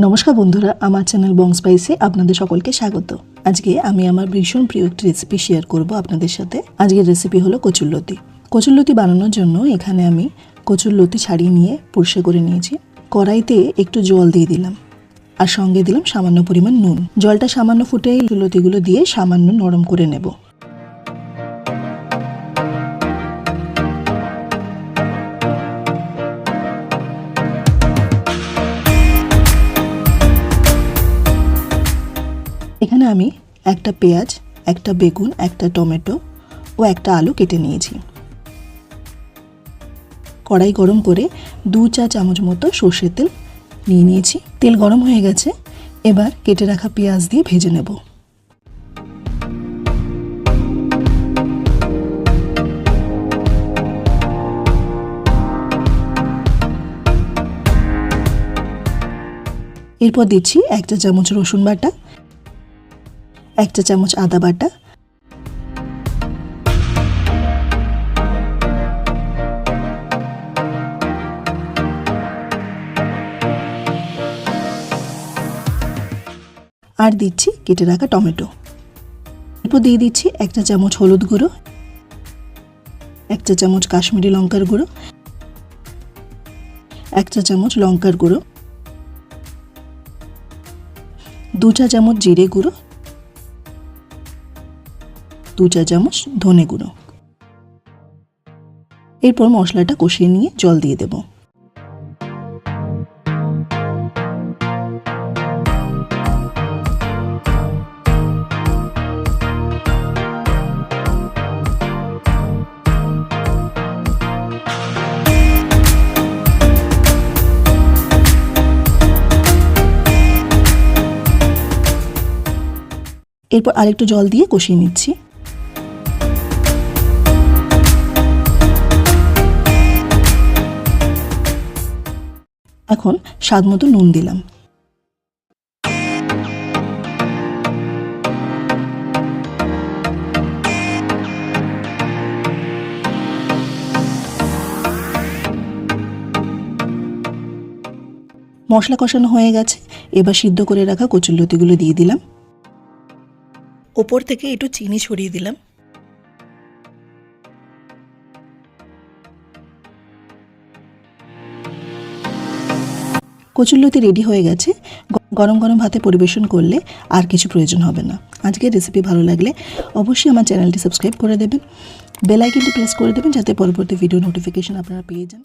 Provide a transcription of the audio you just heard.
নমস্কার বন্ধুরা, আমার চ্যানেল বং স্পাইসে আপনাদের সকলকে স্বাগত। আজকে আমি আমার ভীষণ প্রিয় একটি রেসিপি শেয়ার করব আপনাদের সাথে। আজকের রেসিপি হলো কচুর লতি। কচুর লতি বানানোর জন্য এখানে আমি কচুর লতি ছাড়িয়ে নিয়ে পরিষ্কার করে নিয়েছি। কড়াইতে একটু জল দিয়ে দিলাম আর সঙ্গে দিলাম সামান্য পরিমাণ নুন। জলটা সামান্য ফুটে লতিগুলো দিয়ে সামান্য নরম করে নেব। এখানে আমি একটা পেঁয়াজ, একটা বেগুন, একটা টমেটো ও একটা আলু কেটে নিয়েছি। কড়াই গরম করে 2 চা চামচ মতো সর্ষের তেল নিয়ে নিয়েছি। তেল গরম হয়ে গেছে, এবার কেটে রাখা পেঁয়াজ দিয়ে ভেজে নেব। এরপর দিচ্ছি 1 চা চামচ রসুন বাটা, 1 চা চামচ আদা বাটা, আর দিচ্ছি কেটে রাখা টমেটো। এরপর দিয়ে দিচ্ছি 1 চা চামচ হলুদ গুঁড়ো, 1 চা চামচ কাশ্মীরি লঙ্কার গুঁড়ো, 1 চা চামচ লঙ্কার গুঁড়ো, 2 চা চামচ জিরে গুঁড়ো, 2 চা চামচ ধনে গুঁড়ো। এরপর মশলাটা কষিয়ে নিয়ে জল দিয়ে দেব। এরপর আরেকটু জল দিয়ে কষিয়ে নিচ্ছি। এখন স্বাদ মতো নুন দিলাম। মশলা কষানো হয়ে গেছে, এবার সিদ্ধ করে রাখা কচুর লতিগুলো দিয়ে দিলাম। ওপর থেকে একটু চিনি ছড়িয়ে দিলাম। কচুর লতি রেডি হয়ে গেছে। গরম গরম ভাতে পরিবেশন করলে আর কিছু প্রয়োজন হবে না। আজকের রেসিপি ভালো লাগলে অবশ্যই আমার চ্যানেলটি সাবস্ক্রাইব করে দেবেন, বেল আইকনটি প্রেস করে দেবেন যাতে পরবর্তী ভিডিও নোটিফিকেশন আপনারা পেয়ে যান।